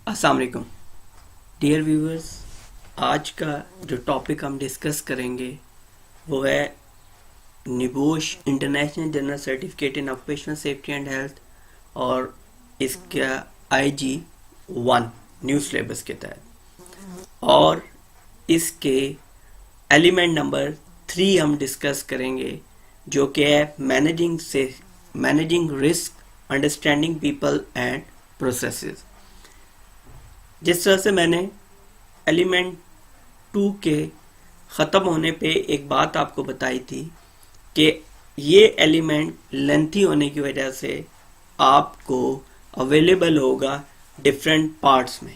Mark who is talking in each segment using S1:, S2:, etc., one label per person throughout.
S1: अस्सलाम वालेकुम dear viewers. आज का जो टॉपिक हम डिस्कस करेंगे वो है NEBOSH international general certificate in occupational safety and health और इसका IG-1 न्यू सिलेबस के तहत, और इसके एलिमेंट नंबर 3 हम डिस्कस करेंगे जो कि है managing risk, understanding people and processes. जिस तरह से मैंने एलिमेंट 2 के ख़त्म होने पे एक बात आपको बताई थी कि ये एलिमेंट लेंथी होने की वजह से आपको अवेलेबल होगा डिफरेंट पार्ट्स में।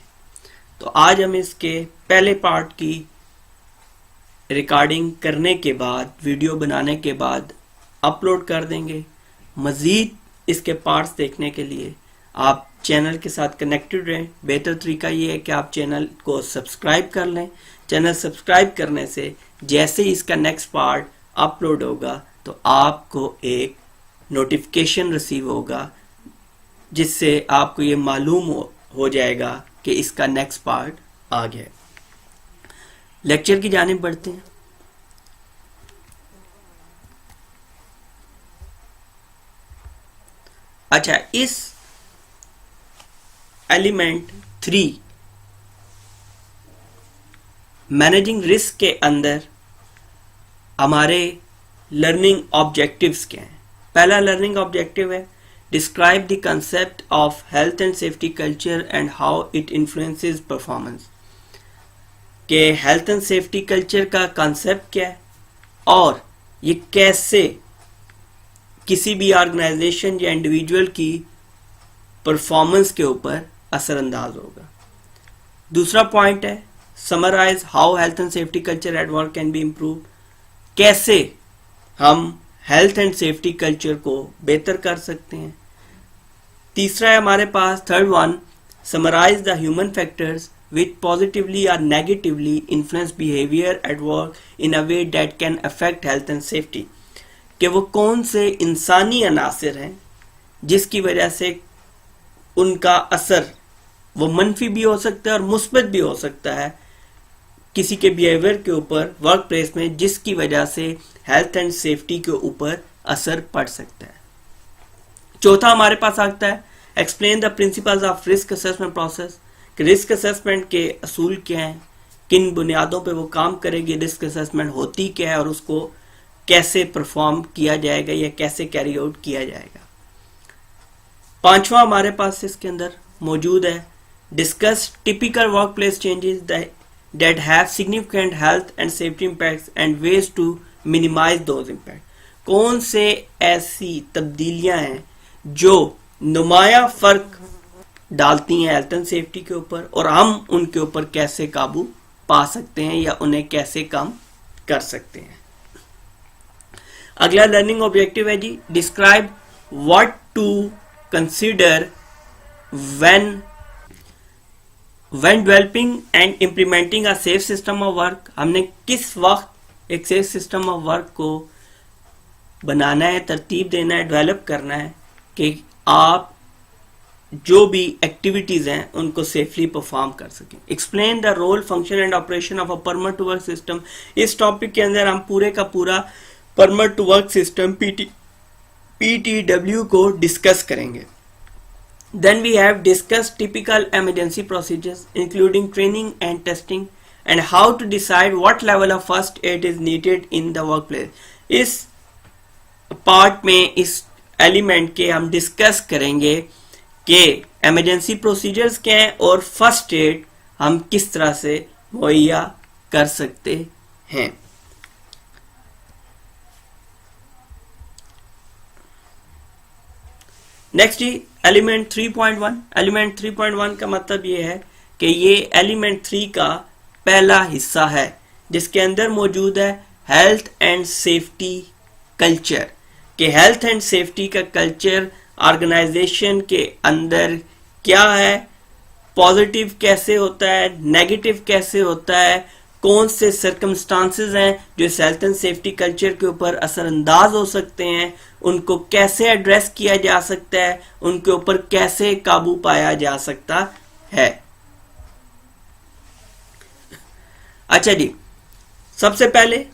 S1: तो आज हम इसके पहले पार्ट की रिकॉर्डिंग करने के बाद, वीडियो बनाने के बाद अपलोड कर देंगे। मज़ीद इसके पार्ट्स देखने के लिए आप चैनल के साथ कनेक्टेड रहें। बेहतर तरीका ये है कि आप चैनल को सब्सक्राइब कर लें। चैनल सब्सक्राइब करने से जैसे ही इसका नेक्स्ट पार्ट अपलोड होगा तो आपको एक नोटिफिकेशन रिसीव होगा जिससे आपको ये मालूम हो जाएगा कि इसका नेक्स्ट पार्ट आ गया है। लेक्चर की जानिब बढ़ते हैं। अच्छा, इस एलिमेंट 3 मैनेजिंग रिस्क के अंदर हमारे लर्निंग ऑब्जेक्टिव्स क्या हैं। पहला लर्निंग ऑब्जेक्टिव है describe the concept of health and safety culture and how it influences performance. के हेल्थ एंड सेफ्टी कल्चर का कंसेप्ट क्या है और ये कैसे किसी भी ऑर्गेनाइजेशन या इंडिविजुअल की परफॉर्मेंस के ऊपर असरअंदाज होगा। दूसरा पॉइंट है summarise how health and safety culture at work can be improve. कैसे हम हेल्थ एंड सेफ्टी कल्चर को बेहतर कर सकते हैं। तीसरा है हमारे पास third one, summarise the human factors which positively or negatively influence behavior at work in a way that can affect health and safety। कि वो कौन से इंसानी अनासर हैं जिसकी वजह से उनका असर वो मनफी भी हो सकता है और मुस्बत भी हो सकता है किसी के बिहेवियर के ऊपर वर्क प्लेस में, जिसकी वजह से हेल्थ एंड सेफ्टी के ऊपर असर पड़ सकता है। चौथा हमारे पास आता है explain the principles of risk assessment process. Risk assessment के असूल क्या हैं, किन बुनियादों पे वो काम करेगी, रिस्क असेसमेंट होती क्या है और उसको कैसे परफॉर्म किया जाएगा या कैसे कैरी आउट किया जाएगा। पांचवा हमारे पास इसके अंदर मौजूद है discuss typical work place changes that have significant health and safety impacts and ways to minimise those impact. कौन से ऐसी तब्दीलियां हैं जो नुमाया फर्क डालती हैं हेल्थ एंड सेफ्टी के ऊपर और हम उनके ऊपर कैसे काबू पा सकते हैं या उन्हें कैसे कम कर सकते हैं। अगला लर्निंग ऑब्जेक्टिव है जी describe what to consider when developing and implementing a safe system of work. हमने किस वक्त एक सेफ सिस्टम ऑफ वर्क को बनाना है, तरतीब देना है, डेवलप करना है कि आप जो भी एक्टिविटीज हैं उनको सेफली परफॉर्म कर सकें। Explain the role, function and operation of a permit to work system. इस टॉपिक के अंदर हम पूरे का पूरा permit to work system PTW को डिस्कस करेंगे। Then we have discuss typical emergency procedures including training and testing and how to decide what level of first aid is needed in the work place. इस part में इस element के हम discuss करेंगे कि emergency procedures क्या हैं और फर्स्ट एड हम किस तरह से मुहैया कर सकते हैं। नेक्स्ट जी एलिमेंट 3.1। एलिमेंट 3.1 का मतलब ये है कि ये एलिमेंट 3 का पहला हिस्सा है जिसके अंदर मौजूद है हेल्थ एंड सेफ्टी कल्चर। कि हेल्थ एंड सेफ्टी का कल्चर ऑर्गेनाइजेशन के अंदर क्या है, पॉजिटिव कैसे होता है, नेगेटिव कैसे होता है, कौन से सर्कमस्टांसेस हैं जो इस हेल्थ एंड सेफ्टी कल्चर के ऊपर असरअंदाज हो सकते हैं, उनको कैसे एड्रेस किया जा सकता है, उनके ऊपर कैसे काबू पाया जा सकता है। अच्छा जी, सबसे पहले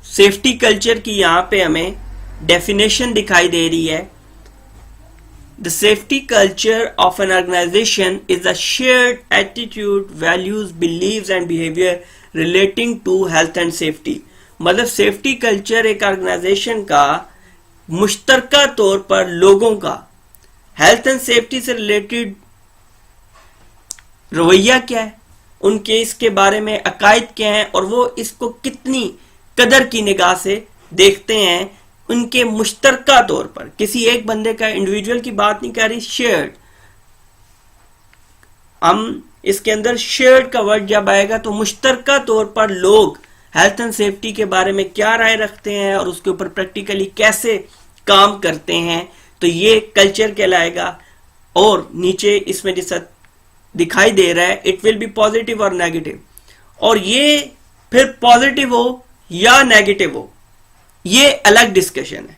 S1: सेफ्टी कल्चर की यहां पे हमें डेफिनेशन दिखाई दे रही है। The safety culture of an organisation is a shared attitude, values, beliefs and behaviour relating to health and safety. मतलब सेफ्टी कल्चर एक ऑर्गेनाइजेशन का मुश्तरका तौर पर लोगों का हेल्थ एंड सेफ्टी से रिलेटेड रवैया क्या है, उनके इसके बारे में अकायद क्या है और वो इसको कितनी कदर की निगाह से देखते हैं, उनके मुश्तरका तौर पर। किसी एक बंदे का, इंडिविजुअल की बात नहीं कर रही, शेयर्ड। हम इसके अंदर शेयर्ड का वर्ड जब आएगा तो मुश्तरका तौर पर लोग हेल्थ एंड सेफ्टी के बारे में क्या राय रखते हैं और उसके ऊपर प्रैक्टिकली कैसे काम करते हैं, तो ये कल्चर कहलाएगा। और नीचे इसमें जैसा दिखाई दे रहा है, इट विल बी पॉजिटिव और नेगेटिव, और ये फिर पॉजिटिव हो या नेगेटिव हो, ये अलग डिस्कशन है।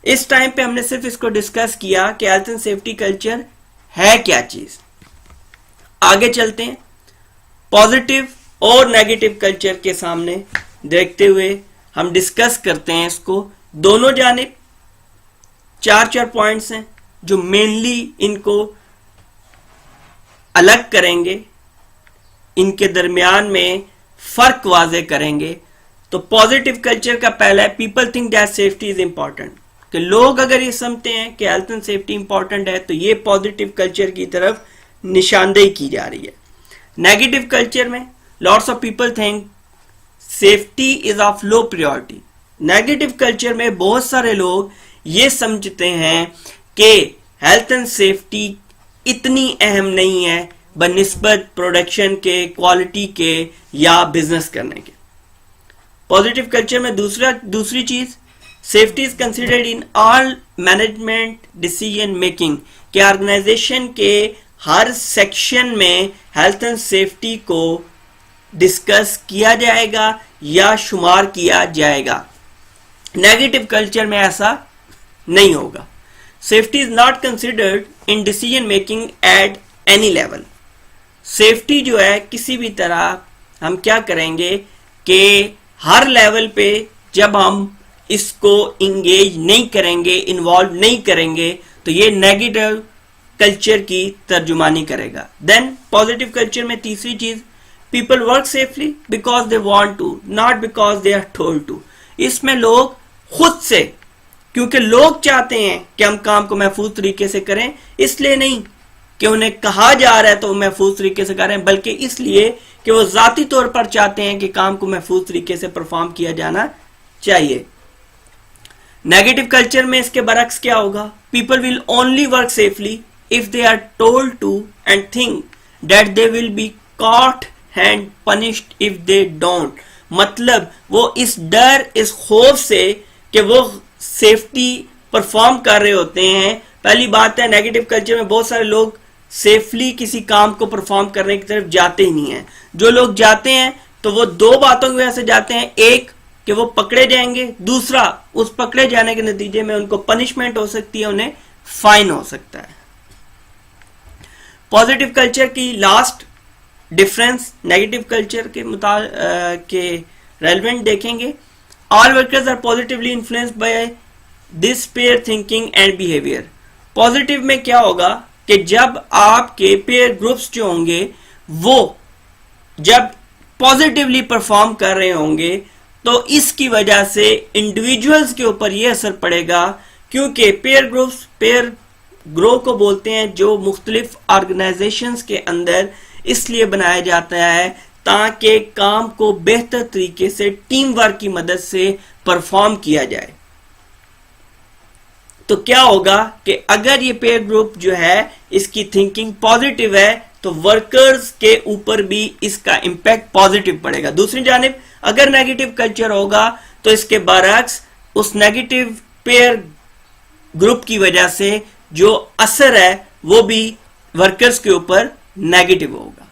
S1: इस टाइम पे हमने सिर्फ इसको डिस्कस किया कि हेल्थ एंड सेफ्टी कल्चर है क्या चीज। आगे चलते हैं, पॉजिटिव और नेगेटिव कल्चर के सामने देखते हुए हम डिस्कस करते हैं इसको। दोनों जानिब चार पॉइंट्स हैं जो मेनली इनको अलग करेंगे, इनके दरमियान में फर्क वाजे करेंगे। तो पॉजिटिव कल्चर का पहला है, people think that safety is important, कि लोग अगर ये समझते हैं कि हेल्थ एंड सेफ्टी इंपॉर्टेंट है तो ये पॉजिटिव कल्चर की तरफ निशानदेही की जा रही है। नेगेटिव कल्चर में lots of people think safety is of low priority. Negative culture में बहुत सारे लोग ये समझते हैं कि हेल्थ एंड सेफ्टी इतनी अहम नहीं है बनिस्बत प्रोडक्शन के, क्वालिटी के या बिजनेस करने के। पॉजिटिव कल्चर में दूसरी चीज, safety is considered in all management decision making, के ऑर्गेनाइजेशन के हर सेक्शन में हेल्थ एंड सेफ्टी को डिस्कस किया जाएगा या शुमार किया जाएगा। नेगेटिव कल्चर में ऐसा नहीं होगा। Safety is not considered in decision making at any level. Safety जो है किसी भी तरह हम क्या करेंगे कि हर लेवल पे जब हम इसको इंगेज नहीं करेंगे, इन्वॉल्व नहीं करेंगे, तो ये नेगेटिव कल्चर की तर्जुमानी करेगा। देन पॉजिटिव कल्चर में तीसरी चीज, people work safely because they want to, not because they are told to. इसमें लोग खुद से, क्योंकि लोग चाहते हैं कि हम काम को महफूज तरीके से करें, इसलिए नहीं कि उन्हें कहा जा रहा है तो वो महफूज तरीके से करें, बल्कि इसलिए कि वो जाती तौर पर चाहते हैं कि काम को महफूज तरीके से परफॉर्म किया जाना चाहिए। नेगेटिव कल्चर में इसके बरक्स क्या होगा, people will only work safely if they are told to and think that they will be caught and punished if they don't. मतलब वो इस डर, इस खौफ से कि वो सेफ्टी परफॉर्म कर रहे होते हैं। पहली बात है, नेगेटिव कल्चर में बहुत सारे लोग सेफली किसी काम को परफॉर्म करने की तरफ जाते ही नहीं है। जो लोग जाते हैं तो वो दो बातों की वजह से जाते हैं, एक कि वो पकड़े जाएंगे, दूसरा उस पकड़े जाने के नतीजे में उनको पनिशमेंट हो सकती है, उन्हें फाइन हो सकता है। पॉजिटिव कल्चर की लास्ट डिफरेंस नेगेटिव कल्चर के रेलेवेंट देखेंगे। All workers are positively influenced by this peer thinking and behaviour. Positive में क्या होगा कि जब आपके पेयर ग्रुप्स जो होंगे वो जब पॉजिटिवली परफॉर्म कर रहे होंगे तो इसकी वजह से इंडिविजुअल्स के ऊपर यह असर पड़ेगा, क्योंकि पेयर ग्रुप्स, पेयर ग्रो को बोलते हैं जो मुख्तलिफ ऑर्गेनाइजेशंस के अंदर इसलिए बनाया जाता है ताकि काम को बेहतर तरीके से टीम वर्क की मदद से परफॉर्म किया जाए। तो क्या होगा कि अगर ये पेयर ग्रुप जो है इसकी थिंकिंग पॉजिटिव है तो वर्कर्स के ऊपर भी इसका इंपैक्ट पॉजिटिव पड़ेगा। दूसरी जानिब अगर नेगेटिव कल्चर होगा तो इसके बरक्स उस नेगेटिव पेयर ग्रुप की वजह से जो असर है वो भी वर्कर्स के ऊपर नेगेटिव होगा।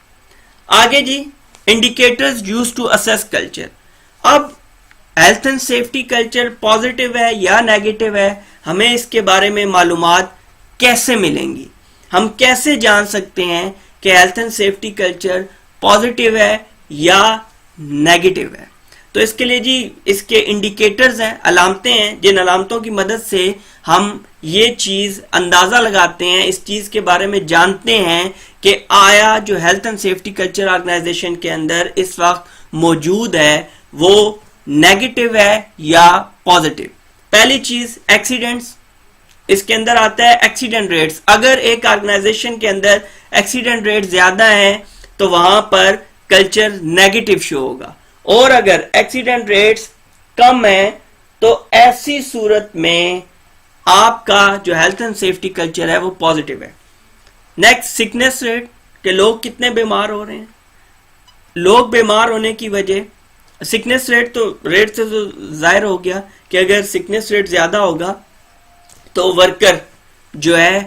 S1: आगे जी, indicators used to assess culture. अब health and safety culture positive है या नेगेटिव है, हमें इसके बारे में मालूमात कैसे मिलेंगी, हम कैसे जान सकते हैं कि health and safety culture positive है या नेगेटिव है। तो इसके लिए जी इसके इंडिकेटर्स हैं, अलामतें हैं, जिन अलामतों की मदद से हम ये चीज अंदाजा लगाते हैं, इस चीज के बारे में जानते हैं कि आया जो health and safety culture organisation के अंदर इस वक्त मौजूद है वो नेगेटिव है या पॉजिटिव। पहली चीज एक्सीडेंट्स, इसके अंदर आता है एक्सीडेंट रेट्स। अगर एक ऑर्गेनाइजेशन के अंदर एक्सीडेंट रेट ज्यादा है तो वहां पर कल्चर नेगेटिव शो होगा, और अगर एक्सीडेंट रेट्स कम है तो ऐसी सूरत में आपका जो हेल्थ एंड सेफ्टी कल्चर है वो पॉजिटिव है। नेक्स्ट सिकनेस रेट, के लोग कितने बीमार हो रहे हैं। लोग बीमार होने की वजह, सिकनेस रेट से तो जाहिर हो गया कि अगर सिकनेस रेट ज्यादा होगा तो वर्कर जो है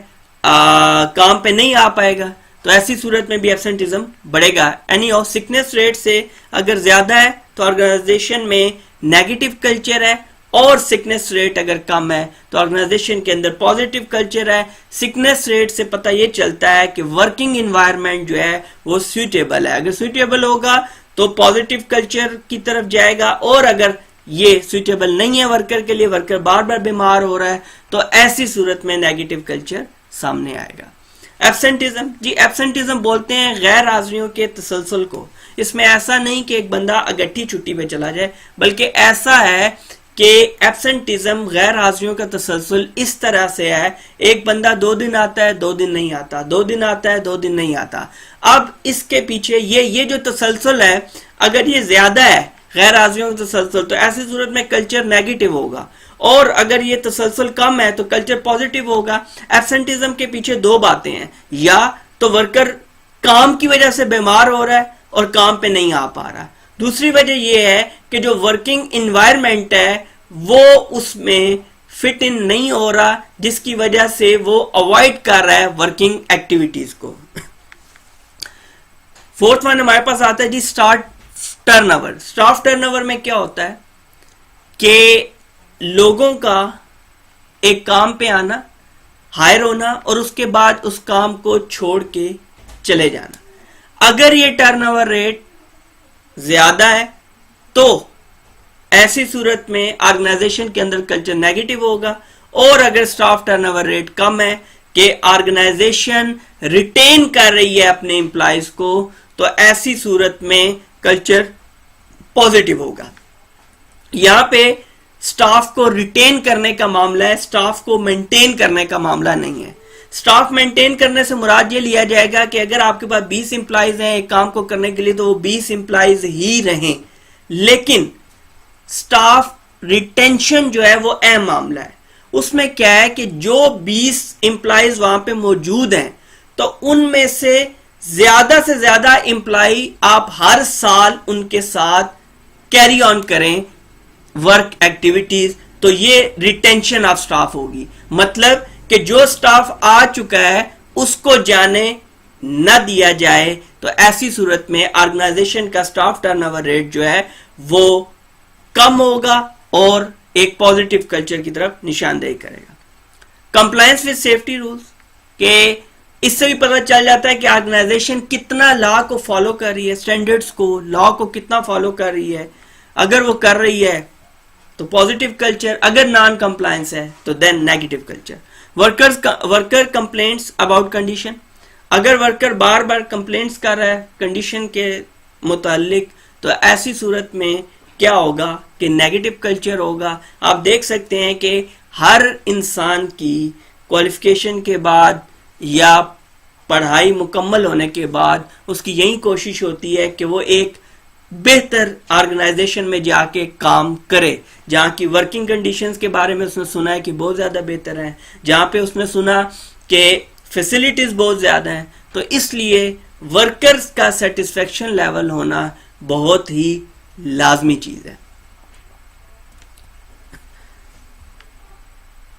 S1: काम पे नहीं आ पाएगा, तो ऐसी सूरत में भी एब्सेंटिज्म बढ़ेगा। एनी ऑफ सिकनेस रेट से अगर ज्यादा है तो ऑर्गेनाइजेशन में नेगेटिव कल्चर है, और सिकनेस रेट अगर कम है तो ऑर्गेनाइजेशन के अंदर पॉजिटिव कल्चर है। सिकनेस रेट से पता ये चलता है कि वर्किंग एनवायरनमेंट जो है वो सूटेबल है। अगर सूटेबल होगा तो पॉजिटिव कल्चर की तरफ जाएगा, और अगर ये सूटेबल नहीं है वर्कर के लिए, वर्कर बार बार बीमार हो रहा है, तो ऐसी सूरत में नेगेटिव कल्चर सामने आएगा। एब्सेंटिज्म, जी एब्सेंटिज्म बोलते हैं गैर हाजिरियों के तसलसल को। इसमें ऐसा नहीं कि एक बंदा अगट्ठी छुट्टी पे चला जाए, बल्कि ऐसा है कि एब्सेंटिज्म गैर हाजिरियों का तसलसल इस तरह से है, एक बंदा 2 दिन आता है 2 दिन नहीं आता, 2 दिन आता है 2 दिन नहीं आता। अब इसके पीछे ये जो तसलसल है, अगर ये ज्यादा है गैर हाजिरियों का तसलसल, तो ऐसी सूरत में कल्चर नेगेटिव होगा, और अगर ये तसलसल कम है तो कल्चर पॉजिटिव होगा। एब्सेंटिज्म के पीछे 2 बातें हैं, या तो वर्कर काम की वजह से बीमार हो रहा है और काम पे नहीं आ पा रहा, दूसरी वजह यह है कि जो वर्किंग एनवायरनमेंट है वो उसमें फिट इन नहीं हो रहा, जिसकी वजह से वो अवॉइड कर रहा है वर्किंग एक्टिविटीज को। फोर्थ वन हमारे पास आता है जी स्टाफ टर्नओवर। स्टाफ टर्नओवर में क्या होता है कि लोगों का एक काम पे आना, हायर होना, और उसके बाद उस काम को छोड़ के चले जाना। अगर ये टर्नओवर रेट ज्यादा है तो ऐसी सूरत में ऑर्गेनाइजेशन के अंदर कल्चर नेगेटिव होगा, और अगर स्टाफ टर्नओवर रेट कम है कि ऑर्गेनाइजेशन रिटेन कर रही है अपने एम्प्लॉयज को, तो ऐसी सूरत में कल्चर पॉजिटिव होगा। यहां पे स्टाफ को रिटेन करने का मामला है, स्टाफ को मेंटेन करने का मामला नहीं है। स्टाफ मेंटेन करने से मुराद ये लिया जाएगा कि अगर आपके पास 20 एम्प्लॉयज हैं एक काम को करने के लिए, तो वो 20 एम्प्लॉयज ही रहें, लेकिन स्टाफ रिटेंशन जो है वो अहम मामला है। उसमें क्या है कि जो 20 एम्प्लॉयज वहां पे मौजूद हैं, तो उनमें से ज्यादा एम्प्लॉय आप हर साल उनके साथ कैरी ऑन करें वर्क एक्टिविटीज, तो ये रिटेंशन ऑफ स्टाफ होगी। मतलब कि जो स्टाफ आ चुका है उसको जाने न दिया जाए, तो ऐसी सूरत में ऑर्गेनाइजेशन का स्टाफ टर्नओवर रेट जो है वो कम होगा और एक पॉजिटिव कल्चर की तरफ निशानदेही करेगा। कंप्लायंस विद सेफ्टी रूल्स, के इससे भी पता चल जाता है कि ऑर्गेनाइजेशन कितना लॉ को फॉलो कर रही है, स्टैंडर्ड्स को, लॉ को कितना फॉलो कर रही है। अगर वो कर रही है तो पॉजिटिव कल्चर, अगर नॉन कंप्लायंस है तो then negative culture. Worker complaints about condition, अगर वर्कर बार बार कंप्लेंट्स कर रहा है कंडीशन के मुतालिक, तो ऐसी सूरत में क्या होगा कि नेगेटिव कल्चर होगा। आप देख सकते हैं कि हर इंसान की क्वालिफिकेशन के बाद या पढ़ाई मुकम्मल होने के बाद उसकी यही कोशिश होती है कि वो एक बेहतर ऑर्गेनाइजेशन में जाके काम करे, जहाँ की वर्किंग कंडीशंस के बारे में उसने सुना है कि बहुत ज़्यादा बेहतर है, जहाँ पे उसने सुना कि फैसिलिटीज़ बहुत ज़्यादा हैं। तो इसलिए वर्कर्स का सेटिस्फेक्शन लेवल होना बहुत ही लाजमी चीज़ है।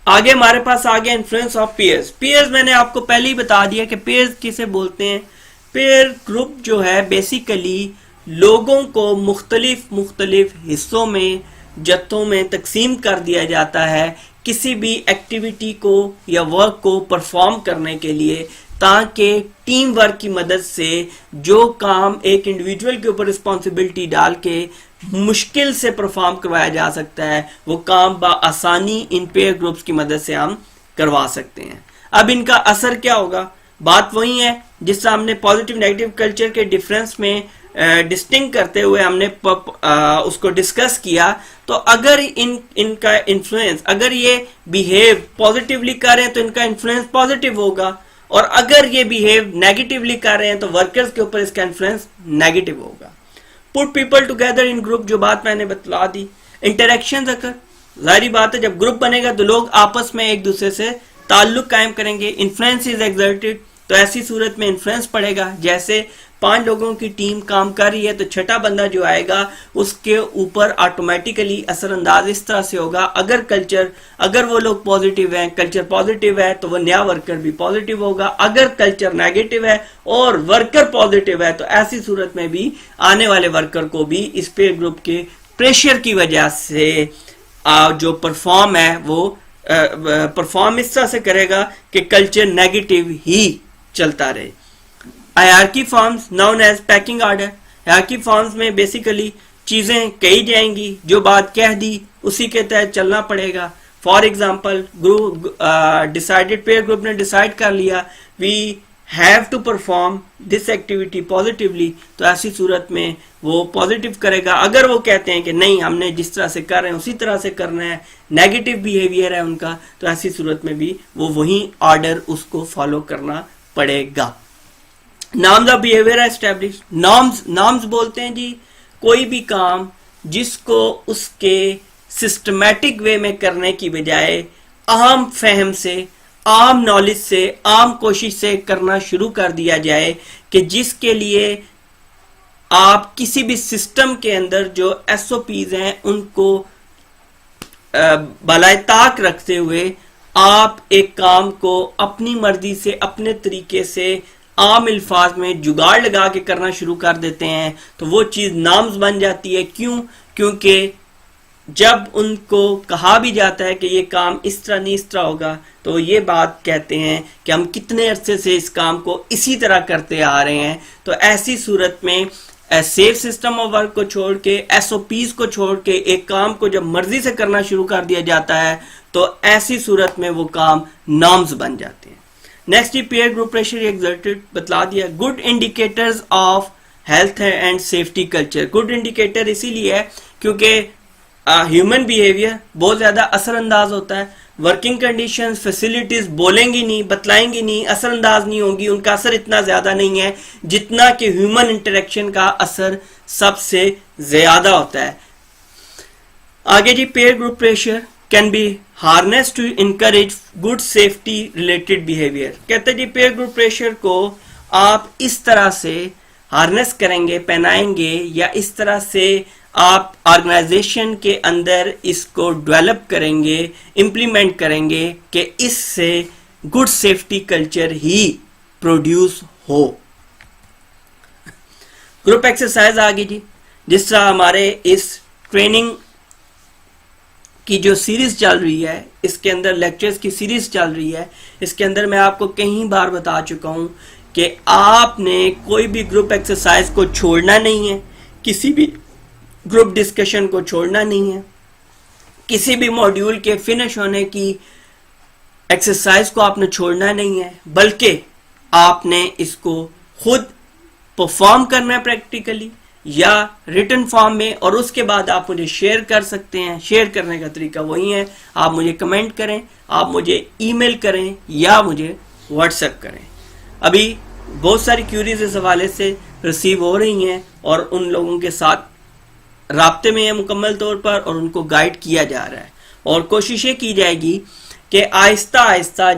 S1: आगे हमारे पास आ गया इन्फ्लुएंस ऑफ पीयर्स। पीयर्स मैंने आपको पहले ही बता दिया कि पीयर्स किसे बोलते हैं। पीयर ग्रुप जो है बेसिकली लोगों को मुख्तलिफ हिस्सों में, जत्थों में तकसीम कर दिया जाता है किसी भी एक्टिविटी को या वर्क को परफॉर्म करने के लिए, ताकि टीम वर्क की मदद से जो काम एक इंडिविजुअल के ऊपर रिस्पॉन्सिबिलिटी डाल के मुश्किल से परफॉर्म करवाया जा सकता है, वो काम आसानी इन पेयर ग्रुप्स की मदद से हम करवा सकते हैं। अब इनका असर क्या होगा? बात वही है जिससे हमने पॉजिटिव नेगेटिव कल्चर के डिफरेंस में डिस्टिंक्ट करते हुए हमने उसको डिस्कस किया। तो अगर इनका इन्फ्लुएंस, अगर ये बिहेव पॉजिटिवली कर रहे हैं तो इनका इन्फ्लुएंस पॉजिटिव होगा, और अगर ये बिहेव नेगेटिवली कर रहे हैं तो वर्कर्स के ऊपर इसका इन्फ्लुएंस नेगेटिव होगा। Put people together in group, जो बात मैंने बतला दी। इंटरेक्शन अगर, जाहिर बात है जब ग्रुप बनेगा तो लोग आपस में एक दूसरे से ताल्लुक कायम करेंगे। इन्फ्लुएंस इज एक्सर्टेड, तो ऐसी सूरत में इन्फ्लुएंस पड़ेगा। जैसे 5 लोगों की टीम काम कर रही है तो छठा बंदा जो आएगा उसके ऊपर ऑटोमेटिकली असरअंदाज इस तरह से होगा, अगर वो लोग पॉजिटिव हैं, कल्चर पॉजिटिव है तो वो नया वर्कर भी पॉजिटिव होगा। अगर कल्चर नेगेटिव है और वर्कर पॉजिटिव है तो ऐसी सूरत में भी आने वाले वर्कर को भी इस पेयर ग्रुप के प्रेशर की वजह से जो परफॉर्म है वो परफॉर्म इस तरह से करेगा कि कल्चर नेगेटिव ही चलता रहे। Hierarchy forms known as pecking order. Hierarchy forms में बेसिकली चीजें कही जाएंगी, जो बात कह दी उसी के तहत चलना पड़ेगा। For example group decided, peer group ने डिसाइड कर लिया we have to perform this activity positively, तो ऐसी सूरत में वो पॉजिटिव करेगा। अगर वो कहते हैं कि नहीं हमने जिस तरह से कर रहे हैं उसी तरह से करना है, नेगेटिव बिहेवियर है उनका, तो ऐसी सूरत में भी वो वही ऑर्डर उसको फॉलो करना पड़ेगा। Norms of behaviour establish. Norms बोलते हैं जी कोई भी काम जिसको उसके सिस्टमैटिक वे में करने की बजाय आम फहम से, आम नॉलेज से, आम कोशिश से करना शुरू कर दिया जाए, कि जिसके लिए आप किसी भी सिस्टम के अंदर जो SOPs हैं उनको बलाए ताक रखते हुए आप एक काम को अपनी मर्जी से, अपने तरीके से, आम अल्फाज में जुगाड़ लगा के करना शुरू कर देते हैं, तो वो चीज नॉर्म्स बन जाती है। क्यों? क्योंकि जब उनको कहा भी जाता है कि ये काम इस तरह नहीं इस तरह होगा, तो ये बात कहते हैं कि हम कितने अरसे से इस काम को इसी तरह करते आ रहे हैं। तो ऐसी सूरत में सेफ सिस्टम ऑफ वर्क को छोड़ के, SOPs को छोड़ के एक काम को जब मर्जी से करना शुरू कर दिया जाता है तो ऐसी सूरत में वो काम नॉर्म्स बन जाते हैं। Next, pair group pressure exerted, बतला दिया। Good indicators of health and safety culture. Good indicator इसीलिए है क्योंकि ह्यूमन बिहेवियर बहुत ज्यादा असरअंदाज होता है। वर्किंग कंडीशंस, फैसिलिटीज बोलेंगी नहीं, बतलाएंगी नहीं, असरअंदाज नहीं होंगी, उनका असर इतना ज्यादा नहीं है जितना कि ह्यूमन इंटरेक्शन का असर सबसे ज्यादा होता है। आगे जी, peer group pressure can be harness to encourage good safety related behaviour. कहते हैं जी पेयर ग्रुप प्रेशर को आप इस तरह से हार्नेस करेंगे, पहनाएंगे, या इस तरह से आप ऑर्गेनाइजेशन के अंदर इसको डेवलप करेंगे, इंप्लीमेंट करेंगे कि इससे गुड सेफ्टी कल्चर ही प्रोड्यूस हो। ग्रुप एक्सरसाइज आ गई जी। जिस तरह हमारे इस ट्रेनिंग की जो सीरीज चल रही है, इसके अंदर लेक्चर्स की सीरीज चल रही है, इसके अंदर मैं आपको कई बार बता चुका हूं कि आपने कोई भी ग्रुप एक्सरसाइज को छोड़ना नहीं है, किसी भी ग्रुप डिस्कशन को छोड़ना नहीं है, किसी भी मॉड्यूल के फिनिश होने की एक्सरसाइज को आपने छोड़ना नहीं है, बल्कि आपने इसको खुद परफॉर्म करना है प्रैक्टिकली या रिटन फॉर्म में, और उसके बाद आप मुझे शेयर कर सकते हैं। शेयर करने का तरीका वही है, आप मुझे कमेंट करें, आप मुझे ईमेल करें या मुझे व्हाट्सएप करें। अभी बहुत सारी क्यूरीज इस हवाले से रिसीव हो रही हैं और उन लोगों के साथ राब्ते में है मुकम्मल तौर पर, और उनको गाइड किया जा रहा है। और कोशिश ये की जाएगी कि आहिस्ता आहिस्ता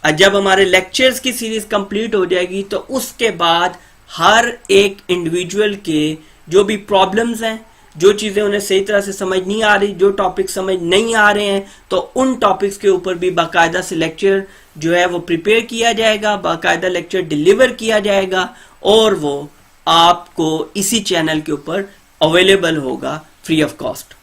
S1: जब हमारे लेक्चर्स की सीरीज कंप्लीट हो जाएगी तो उसके बाद हर एक इंडिविजुअल के जो भी प्रॉब्लम्स हैं, जो चीज़ें उन्हें सही तरह से समझ नहीं आ रही, जो टॉपिक समझ नहीं आ रहे हैं, तो उन टॉपिक्स के ऊपर भी बाकायदा से लेक्चर जो है वो प्रिपेयर किया जाएगा, बाकायदा लेक्चर डिलीवर किया जाएगा, और वो आपको इसी चैनल के ऊपर अवेलेबल होगा फ्री ऑफ कॉस्ट।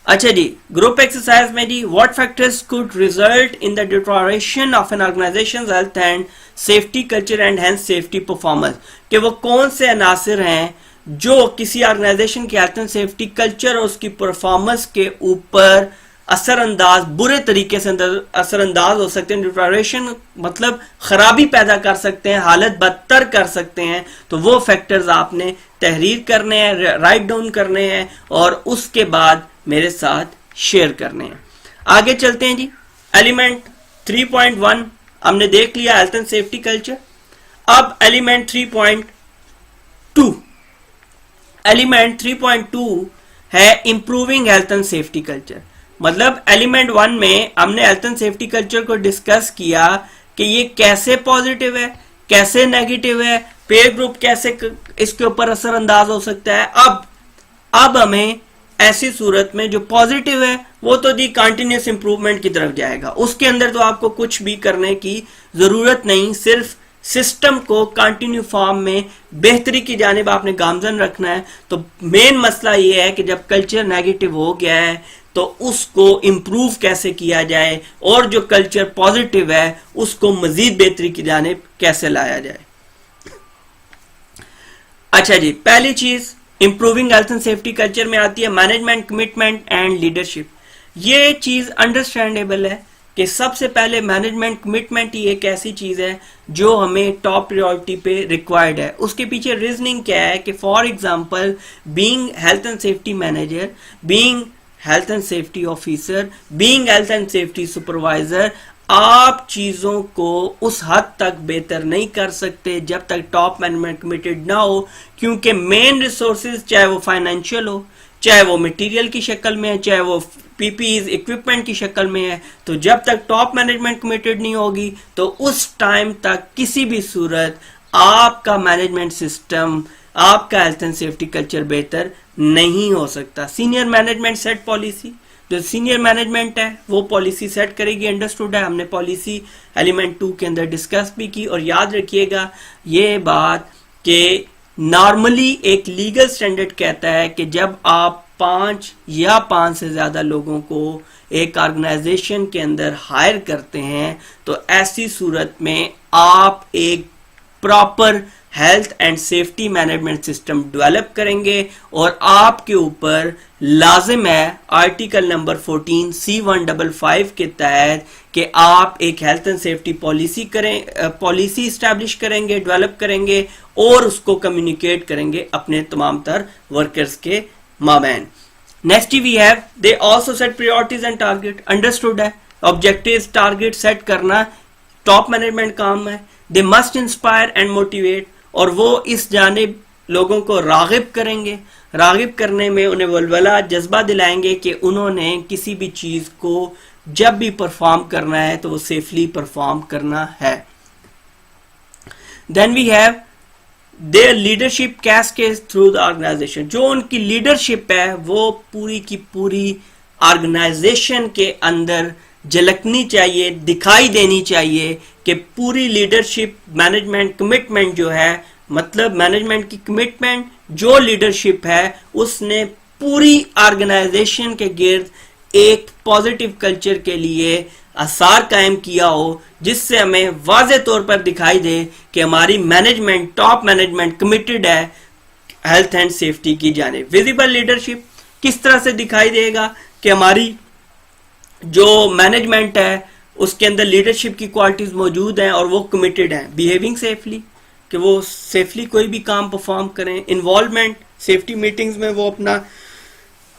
S1: अच्छा जी, ग्रुप एक्सरसाइज में जी, what factors could result in the deterioration of an organisation health and safety culture and hence safety performance, कि वो कौन से अनासिर हैं जो किसी ऑर्गेनाइजेशन की हेल्थ एंड सेफ्टी कल्चर और उसकी परफॉर्मेंस के ऊपर असरअंदाज, बुरे तरीके से असरअंदाज हो सकते हैं। डिटोरेशन मतलब खराबी पैदा कर सकते हैं, हालत बदतर कर सकते हैं। तो वो फैक्टर्स आपने तहरीर करने हैं, राइट डाउन करने हैं और उसके बाद मेरे साथ शेयर करने हैं। आगे चलते हैं जी। एलिमेंट 3.1 हमने देख लिया, हेल्थ एंड सेफ्टी कल्चर। अब एलिमेंट 3.2, एलिमेंट 3.2 है improving health and safety culture. मतलब एलिमेंट 1 में हमने हेल्थ एंड सेफ्टी कल्चर को डिस्कस किया कि ये कैसे पॉजिटिव है, कैसे नेगेटिव है, पेयर ग्रुप कैसे इसके ऊपर असरअंदाज हो सकता है। अब हमें ऐसी सूरत में जो पॉजिटिव है वो तो जी कंटिन्यूस इंप्रूवमेंट की तरफ जाएगा, उसके अंदर तो आपको कुछ भी करने की जरूरत नहीं, सिर्फ सिस्टम को कंटिन्यू फॉर्म में बेहतरी की जानिब आपने गामजन रखना है। तो मेन मसला ये है कि जब कल्चर नेगेटिव हो गया है तो उसको इंप्रूव कैसे किया जाए और जो कल्चर पॉजिटिव है उसको मजीद बेहतरी की जानिब कैसे लाया जाए। अच्छा जी, पहली चीज improving health and safety culture में आती है मैनेजमेंट, कमिटमेंट एंड लीडरशिप। ये चीज अंडरस्टैंडेबल है कि सबसे पहले मैनेजमेंट, कमिटमेंट ही एक ऐसी चीज है जो हमें टॉप प्रायोरिटी पे रिक्वायर्ड है। उसके पीछे रीजनिंग क्या है कि for example being health and safety manager, being health and safety officer, being health and safety supervisor, आप चीजों को उस हद तक बेहतर नहीं कर सकते जब तक टॉप मैनेजमेंट कमिटेड ना हो, क्योंकि मेन रिसोर्सेज चाहे वो फाइनेंशियल हो, चाहे वो मटेरियल की शक्ल में है, चाहे वो पीपीईज इक्विपमेंट की शक्ल में है, तो जब तक टॉप मैनेजमेंट कमिटेड नहीं होगी तो उस टाइम तक किसी भी सूरत आपका मैनेजमेंट सिस्टम, आपका हेल्थ एंड सेफ्टी कल्चर बेहतर नहीं हो सकता। सीनियर मैनेजमेंट सेट पॉलिसी, जो सीनियर मैनेजमेंट है वो पॉलिसी सेट करेगी, अंडरस्टूड है। हमने पॉलिसी एलिमेंट 2 के अंदर डिस्कस भी की। और याद रखिएगा ये बात कि नॉर्मली एक लीगल स्टैंडर्ड कहता है कि जब आप 5 या 5 से ज्यादा लोगों को एक ऑर्गेनाइजेशन के अंदर हायर करते हैं तो ऐसी सूरत में आप एक proper health and safety management system develop करेंगे और आपके ऊपर लाजिम है आर्टिकल नंबर 14 C155 के तहत कि आप एक health and safety policy policy establish करेंगे, डेवलप करेंगे और उसको कम्युनिकेट करेंगे अपने तमाम तर वर्कर्स के माबैन। Next we have they also set priorities and target, understood है। ऑब्जेक्टिव्स, टारगेट सेट करना टॉप मैनेजमेंट काम है। They must inspire and motivate, और वो इस जानिब लोगों को रागिब करेंगे, रागिब करने में उन्हें वलवला जज्बा दिलाएंगे कि उन्होंने किसी भी चीज को जब भी परफॉर्म करना है तो वो सेफली परफॉर्म करना है। Then we have their leadership cascade through the organisation, जो उनकी लीडरशिप है वो पूरी की पूरी ऑर्गेनाइजेशन के अंदर झलकनी चाहिए, दिखाई देनी चाहिए कि पूरी लीडरशिप, मैनेजमेंट, कमिटमेंट जो है, मतलब मैनेजमेंट की कमिटमेंट, जो लीडरशिप है उसने पूरी ऑर्गेनाइजेशन के गिर्द एक पॉजिटिव कल्चर के लिए आसार कायम किया हो, जिससे हमें वाज़े तौर पर दिखाई दे कि हमारी मैनेजमेंट, टॉप मैनेजमेंट कमिटेड है हेल्थ एंड सेफ्टी की जानिब। विजिबल लीडरशिप किस तरह से दिखाई देगा कि हमारी जो मैनेजमेंट है उसके अंदर लीडरशिप की क्वालिटीज मौजूद हैं और वो कमिटेड हैं। बिहेविंग सेफली, कि वो सेफली कोई भी काम परफॉर्म करें। इन्वॉल्वमेंट, सेफ्टी मीटिंग्स में वो अपना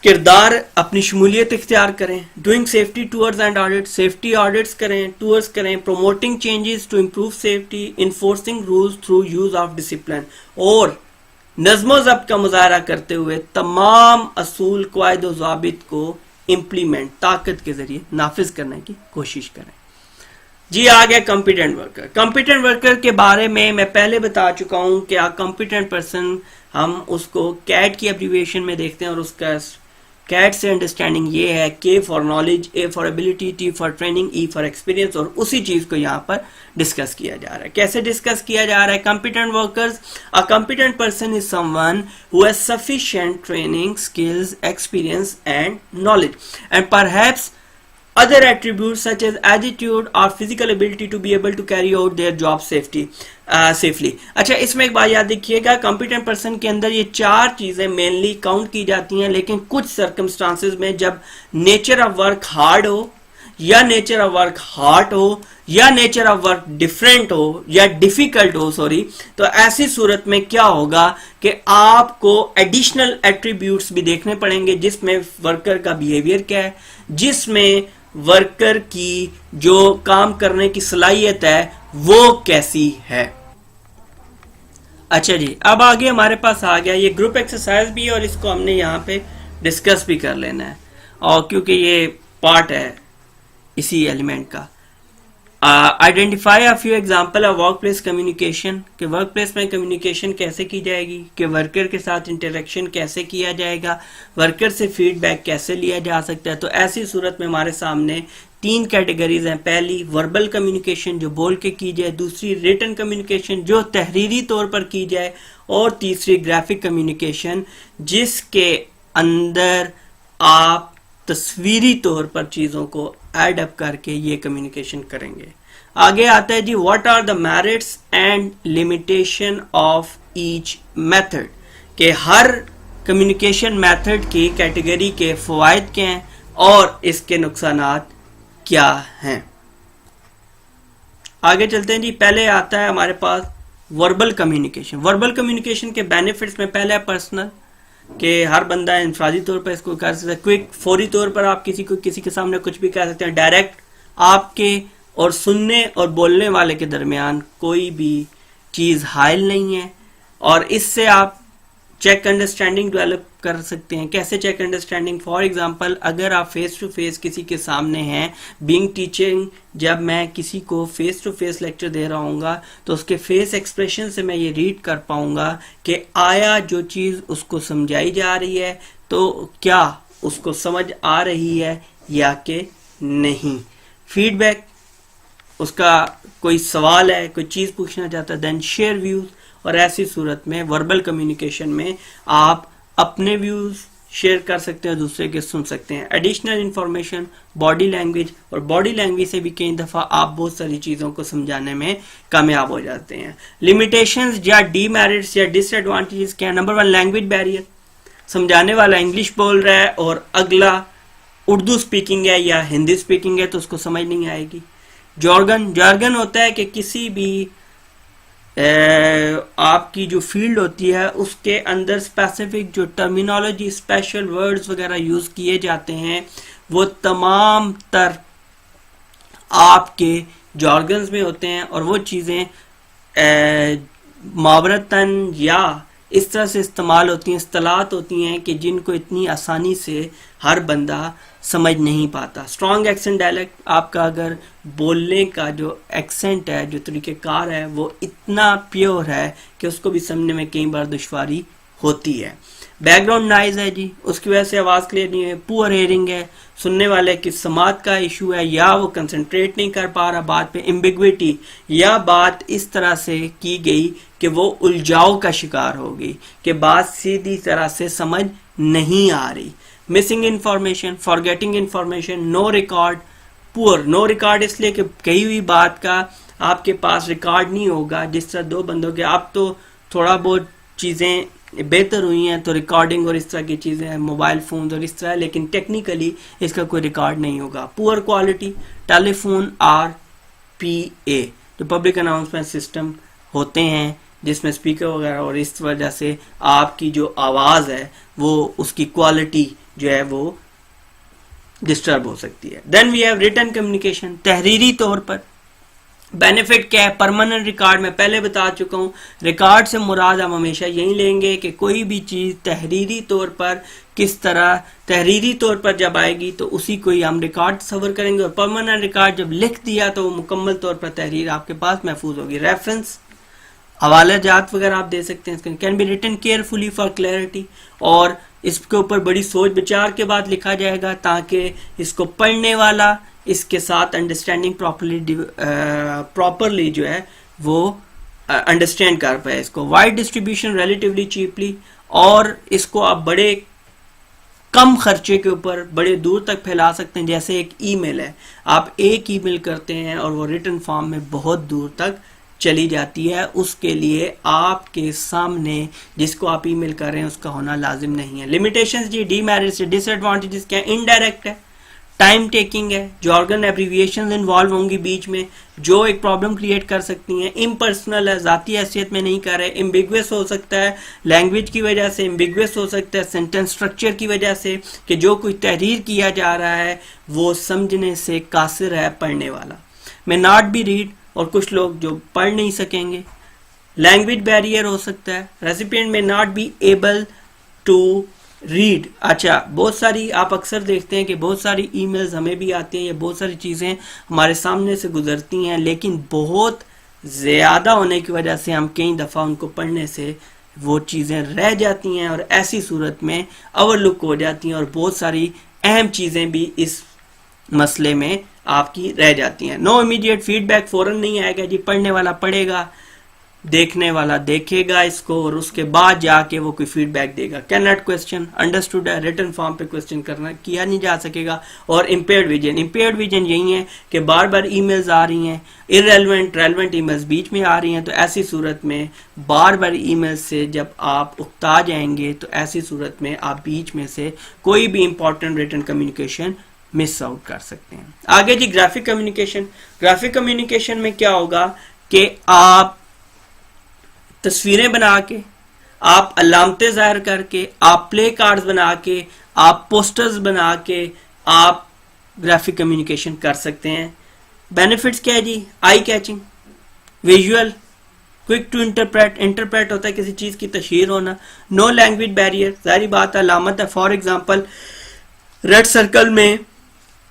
S1: किरदार, अपनी शमूलियत इख्तियार करें। Doing safety tours and audit, safety audits करें, टूर्स करें। Promoting changes to improve safety, enforcing rules through use of discipline, और नज़्मो ज़ब्त का मुजाहरा करते हुए तमाम असूल, क़वाइद व ज़ाबित को इम्प्लीमेंट, ताकत के जरिए नाफिज करने की कोशिश करें। जी आ गया कॉम्पिटेंट वर्कर। कॉम्पिटेंट वर्कर के बारे में मैं पहले बता चुका हूं कि कॉम्पिटेंट पर्सन हम उसको कैट की एब्रीविएशन में देखते हैं और उसका कैट से अंडरस्टैंडिंग ये है, के for knowledge, A for ability, T for training, E for experience, और उसी चीज को यहाँ पर डिस्कस किया जा रहा है। कैसे डिस्कस किया जा रहा है? Competent workers, a competent person is someone who has sufficient training, skills, experience and knowledge and perhaps other attributes such as attitude or physical ability to be able to carry out their job safely। अच्छा, इसमें एक बात याद रखिएगा, competent person के अंदर ये चार चीजें मेनली काउंट की जाती हैं, लेकिन कुछ सर्कमस्टांसेस में जब नेचर ऑफ वर्क हार्ड हो या नेचर ऑफ वर्क हार्ड हो या नेचर ऑफ वर्क डिफरेंट हो या डिफिकल्ट हो, तो ऐसी सूरत में क्या होगा कि आपको एडिशनल एट्रीब्यूट्स भी देखने पड़ेंगे, जिसमें वर्कर का बिहेवियर क्या है, जिसमें वर्कर की जो काम करने की सलाहियत है वो कैसी है। अच्छा जी, अब आगे हमारे पास आ गया ये ग्रुप एक्सरसाइज भी है, और इसको हमने यहाँ पे डिस्कस भी कर लेना है, और क्योंकि ये पार्ट है इसी एलिमेंट का। Identify a few example of work place communication, कि वर्क प्लेस में कम्युनिकेशन कैसे की जाएगी, कि वर्कर के साथ इंटरेक्शन कैसे किया जाएगा, वर्कर से फीडबैक कैसे लिया जा सकता है। तो ऐसी सूरत में हमारे सामने तीन कैटेगरीज हैं। पहली वर्बल कम्युनिकेशन जो बोल के की जाए, दूसरी रिटन कम्युनिकेशन जो तहरीरी तौर पर की जाए, और तीसरी ग्राफिक कम्युनिकेशन जिसके अंदर आप तस्वीरी तौर पर चीजों को एड अप करके ये कम्युनिकेशन करेंगे। आगे आता है जी, what are the merits and limitation of each method, के हर कम्युनिकेशन मेथड की कैटेगरी के फवायद क्या हैं और इसके नुकसानात क्या हैं। आगे चलते हैं जी, पहले आता है हमारे पास वर्बल कम्युनिकेशन। वर्बल कम्युनिकेशन के बेनिफिट्स में पहला है पर्सनल, कि हर बंदा इंफरादी तौर पर इसको कर सकता है, क्विक फौरी तौर पर आप किसी के सामने कुछ भी कह सकते हैं, डायरेक्ट आपके और सुनने और बोलने वाले के दरमियान कोई भी चीज हाइल नहीं है, और इससे आप चेक अंडरस्टैंडिंग डेवलप कर सकते हैं। कैसे चेक अंडरस्टैंडिंग? फॉर एग्जांपल, अगर आप फेस टू फेस किसी के सामने हैं, बीइंग टीचिंग, जब मैं किसी को फेस टू फेस लेक्चर दे रहा हूँगा तो उसके फेस एक्सप्रेशन से मैं ये रीड कर पाऊंगा कि आया जो चीज उसको समझाई जा रही है तो क्या उसको समझ आ रही है या कि नहीं। फीडबैक, उसका कोई सवाल है, कोई चीज पूछना चाहता है, देन शेयर व्यूज, और ऐसी सूरत में वर्बल कम्युनिकेशन में आप अपने व्यूज शेयर कर सकते हैं, दूसरे के सुन सकते हैं। एडिशनल इंफॉर्मेशन, बॉडी लैंग्वेज, और बॉडी लैंग्वेज से भी कई दफा आप बहुत सारी चीजों को समझाने में कामयाब हो जाते हैं। लिमिटेशंस या डीमेरिट्स या डिसएडवांटेजेस क्या है? नंबर 1, लैंग्वेज बैरियर, समझाने वाला इंग्लिश बोल रहा है और अगला उर्दू स्पीकिंग है या हिंदी स्पीकिंग है तो उसको समझ नहीं आएगी। जॉर्गन होता है कि किसी भी आपकी जो फील्ड होती है उसके अंदर स्पेसिफिक जो टर्मिनोलॉजी, स्पेशल वर्ड्स वगैरह यूज किए जाते हैं, वो तमाम तर आपके जॉर्गन्स में होते हैं, और वो चीजें मुहावरतन या इस तरह से इस्तेमाल होती हैं, इस्तिलाहात होती हैं कि जिनको इतनी आसानी से हर बंदा समझ नहीं पाता। स्ट्रॉन्ग एक्सेंट डायलेक्ट, आपका अगर बोलने का जो एक्सेंट है, जो तरीक़ेकार है, वो इतना प्योर है कि उसको भी समझने में कई बार दुश्वारी होती है। बैकग्राउंड नॉइज है जी, उसकी वजह से आवाज़ क्लियर नहीं है। पुअर हेयरिंग है, सुनने वाले की समात का इशू है या वो कंसंट्रेट नहीं कर पा रहा बात पे। एम्बिग्विटी, या बात इस तरह से की गई कि वो उलझाव का शिकार हो गई, कि बात सीधी तरह से समझ नहीं आ रही। Missing information, forgetting information, no record. Poor, no record इसलिए कि कही हुई बात का आपके पास रिकॉर्ड नहीं होगा। जिस तरह दो बंदों के, अब तो थोड़ा बहुत चीज़ें बेहतर हुई हैं तो रिकॉर्डिंग और इस तरह की चीज़ें हैं, मोबाइल फोन और इस तरह, लेकिन टेक्निकली इसका कोई रिकॉर्ड नहीं होगा। पुअर क्वालिटी, टेलीफोन RPA जो पब्लिक अनाउंसमेंट सिस्टम होते हैं जिसमें स्पीकर वगैरह, और इस वजह से आपकी जो आवाज़ है वो उसकी क्वालिटी जो है वो डिस्टर्ब हो सकती है। Then we have written communication, तहरीरी तौर पर। बेनिफिट क्या है? परमानेंट रिकॉर्ड, मैं पहले बता चुका हूं, रिकॉर्ड से मुराद हम हमेशा यही लेंगे कि कोई भी चीज तहरीरी तौर पर किस तरह तहरीरी तौर पर जब आएगी तो उसी को ही हम रिकॉर्ड तस्वर करेंगे, और परमानेंट रिकॉर्ड जब लिख दिया तो वो मुकम्मल तौर पर तहरीर आपके पास महफूज होगी। रेफरेंस, हवाला जात वगैरह आप दे सकते हैं। Can be written carefully for clarity, और इसके ऊपर बड़ी सोच विचार के बाद लिखा जाएगा ताकि इसको पढ़ने वाला इसके साथ अंडरस्टैंडिंग प्रॉपरली जो है वो अंडरस्टैंड कर पाए इसको। वाइड डिस्ट्रीब्यूशन रिलेटिवली चीपली, और इसको आप बड़े कम खर्चे के ऊपर बड़े दूर तक फैला सकते हैं। जैसे एक ईमेल है, आप एक ईमेल करते हैं और वो रिटन फॉर्म में बहुत दूर तक चली जाती है, उसके लिए आपके सामने जिसको आप ईमेल कर रहे हैं उसका होना लाजिम नहीं है। लिमिटेशंस जी, डीमेरिट्स डिसएडवांटेजेस क्या है? इनडायरेक्ट है, टाइम टेकिंग है, जॉर्गन एब्रीविएशंस इन्वॉल्व होंगी बीच में जो एक प्रॉब्लम क्रिएट कर सकती हैं। इम्पर्सनल है, जाती हैसियत में नहीं कर रहे। एम्बिगुअस हो सकता है लैंग्वेज की वजह से, एम्बिगुअस हो सकता है सेंटेंस स्ट्रक्चर की वजह से कि जो कुछ तहरीर किया जा रहा है वो समझने से कासिर है पढ़ने वाला। मे नॉट बी रीड, और कुछ लोग जो पढ़ नहीं सकेंगे। लैंग्वेज बैरियर हो सकता है। Recipient may not be able to read. अच्छा, बहुत सारी आप अक्सर देखते हैं कि बहुत सारी ईमेल्स हमें भी आती हैं या बहुत सारी चीज़ें हमारे सामने से गुजरती हैं, लेकिन बहुत ज़्यादा होने की वजह से हम कई दफ़ा उनको पढ़ने से वो चीज़ें रह जाती हैं और ऐसी सूरत में ओवरलुक हो जाती हैं और बहुत सारी अहम चीज़ें भी इस मसले में आपकी रह जाती हैं। नो इमीडिएट फीडबैक, फ़ौरन नहीं आएगा जी, पढ़ने वाला पढ़ेगा, देखने वाला देखेगा इसको और उसके बाद जाके वो कोई फीडबैक देगा। कैन नॉट क्वेश्चन, अंडरस्टूड है, रिटन फॉर्म पे क्वेश्चन करना किया नहीं जा सकेगा। और इम्पेयर्ड विजन, इम्पेयर्ड विजन यही है कि बार बार ईमेल्स आ रही हैं, इररेलेवेंट रेलेवेंट ईमेल्स बीच में आ रही हैं, तो ऐसी सूरत में बार बार ईमेल से जब आप उकता जाएंगे तो ऐसी सूरत में आप बीच में से कोई भी important written communication miss out कर सकते हैं। आगे जी, ग्राफिक कम्युनिकेशन। ग्राफिक कम्युनिकेशन में क्या होगा कि आप तस्वीरें बना के, आप अलामतें जाहिर करके, आप प्ले कार्ड्स बना के, आप पोस्टर्स बना के आप ग्राफिक कम्युनिकेशन कर सकते हैं। बेनिफिट्स क्या है जी? Eye catching, visual, quick to interpret, interpret होता है किसी चीज की तशहीर होना। नो लैंग्वेज बैरियर, सारी बात अलामत है। फॉर एग्जांपल रेड सर्कल में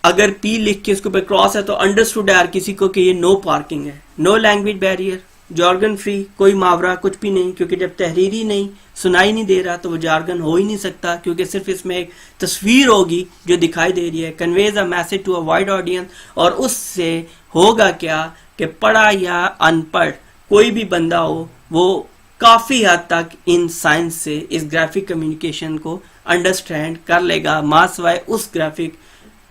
S1: अगर पी लिख के उसके ऊपर क्रॉस है तो अंडरस्टूड है हर किसी को कि ये नो पार्किंग है। No language barrier, jargon free, कोई मुहावरा कुछ भी नहीं, क्योंकि जब तहरीरी नहीं सुनाई नहीं दे रहा तो वो जार्गन हो ही नहीं सकता, क्योंकि सिर्फ इसमें एक तस्वीर होगी जो दिखाई दे रही है। Conveys a message to a wide audience, और उससे होगा क्या कि पढ़ा या अनपढ़ कोई भी बंदा हो वो काफी हद तक इन साइंस से इस ग्राफिक कम्युनिकेशन को अंडरस्टैंड कर लेगा, मासवाए उस ग्राफिक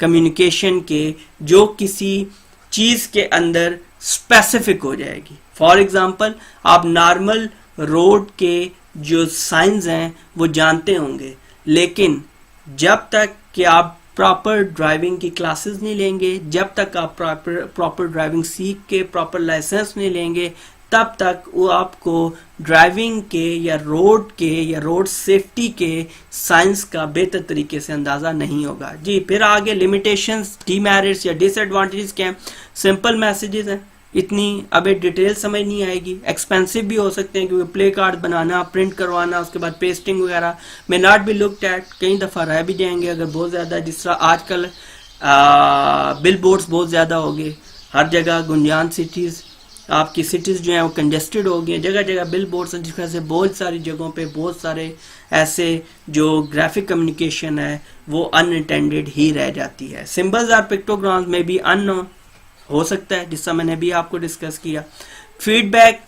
S1: कम्युनिकेशन के जो किसी चीज के अंदर स्पेसिफिक हो जाएगी। फॉर एग्जाम्पल आप नॉर्मल रोड के जो साइंस हैं वो जानते होंगे, लेकिन जब तक कि आप प्रॉपर ड्राइविंग की क्लासेस नहीं लेंगे, जब तक आप प्रॉपर ड्राइविंग सीख के प्रॉपर लाइसेंस नहीं लेंगे, तब तक वो आपको ड्राइविंग के या रोड सेफ्टी के साइंस का बेहतर तरीके से अंदाजा नहीं होगा जी। फिर आगे लिमिटेशंस, डीमेरिट्स या डिसएडवांटेजेस क्या हैं? सिंपल मैसेजेस हैं, इतनी अब डिटेल समझ नहीं आएगी। एक्सपेंसिव भी हो सकते हैं क्योंकि प्ले कार्ड बनाना, प्रिंट करवाना, उसके बाद पेस्टिंग वगैरह। May not be looked at, कई दफ़ा रह भी जाएंगे अगर बहुत ज़्यादा, जिस तरह आजकल बिल बोर्ड्स बहुत ज़्यादा हो गए हर जगह। गुंजान सिटीज़, आपकी सिटीज़ जो हैं वो कंजेस्टेड हो गई, जगह जगह बिल बोर्ड्स हैं, जिस वजह से बहुत सारी जगहों पे बहुत सारे ऐसे जो ग्राफिक कम्युनिकेशन है वो अनइंटेंडेड ही रह जाती है। सिंबल्स और पिक्टोग्राम्स में भी अननोन हो सकता है, जिससे मैंने भी आपको डिस्कस किया। फीडबैक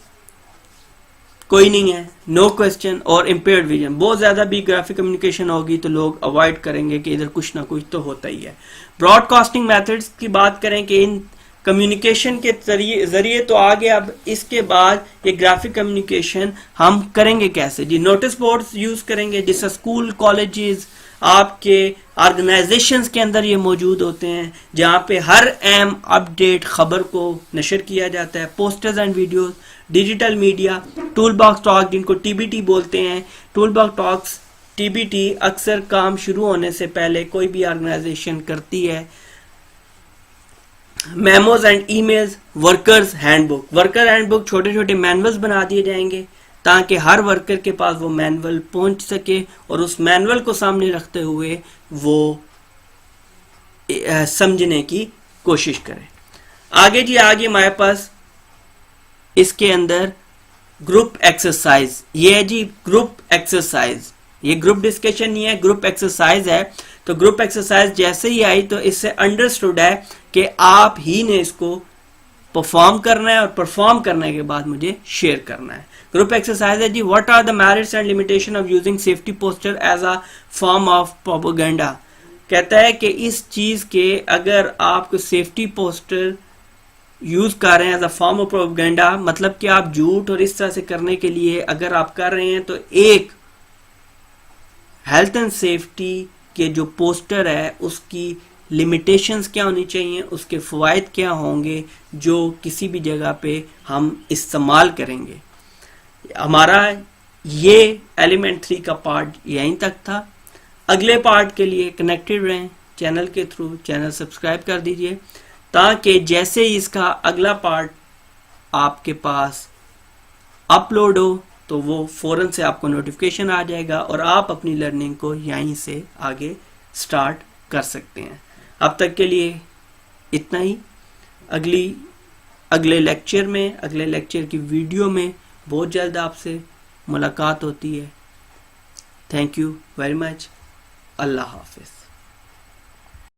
S1: कोई नहीं है, नो क्वेश्चन, और इम्पेयर्ड विजन। बहुत ज्यादा भी ग्राफिक कम्युनिकेशन होगी तो लोग अवॉइड करेंगे कि इधर कुछ ना कुछ तो होता ही है। ब्रॉडकास्टिंग मेथड्स की बात करें कि इन कम्युनिकेशन के जरिए तो आगे, अब इसके बाद ये ग्राफिक कम्युनिकेशन हम करेंगे कैसे जी? नोटिस बोर्ड्स यूज करेंगे, जिससे स्कूल, कॉलेजेस, आपके ऑर्गेनाइजेशंस के अंदर ये मौजूद होते हैं, जहाँ पे हर अहम अपडेट खबर को नशर किया जाता है। Posters and videos, digital media, tool box talk जिनको टीबीटी बोलते हैं, टूल बॉक्स टॉक्स, टीबीटी अक्सर काम शुरू होने से पहले कोई भी ऑर्गेनाइजेशन करती है। Memos and emails, workers handbook, worker handbook, छोटे छोटे मैनुअल्स बना दिए जाएंगे ताकि हर वर्कर के पास वो मैनुअल पहुंच सके और उस मैनुअल को सामने रखते हुए वो समझने की कोशिश करे। आगे जी, आगे हमारे पास इसके अंदर ग्रुप एक्सरसाइज, ये है जी ग्रुप एक्सरसाइज। ये ग्रुप डिस्कशन नहीं है, ग्रुप एक्सरसाइज है। तो ग्रुप एक्सरसाइज जैसे ही आई तो इससे अंडरस्टूड है कि आप ही ने इसको परफॉर्म करना है और परफॉर्म करने के बाद मुझे शेयर करना है। ग्रुप एक्सरसाइज है जी, what are the merits and limitation of using safety poster as a form of propaganda. कहता है कि इस चीज के अगर आप सेफ्टी पोस्टर यूज कर रहे हैं as a form of propaganda, मतलब कि आप झूठ और इस तरह से करने के लिए अगर आप कर रहे हैं, तो एक हेल्थ एंड सेफ्टी के जो पोस्टर है उसकी लिमिटेशंस क्या होनी चाहिए, उसके फ़वाइद क्या होंगे जो किसी भी जगह पे हम इस्तेमाल करेंगे। हमारा ये एलिमेंट 3 का पार्ट यहीं तक था। अगले पार्ट के लिए कनेक्टेड रहें चैनल के थ्रू, चैनल सब्सक्राइब कर दीजिए ताकि जैसे ही इसका अगला पार्ट आपके पास अपलोड हो तो वो फौरन से आपको नोटिफिकेशन आ जाएगा और आप अपनी लर्निंग को यहीं से आगे स्टार्ट कर सकते हैं। अब तक के लिए इतना ही। अगले लेक्चर की वीडियो में बहुत जल्द आपसे मुलाकात होती है। Thank you very much. Allah Hafiz.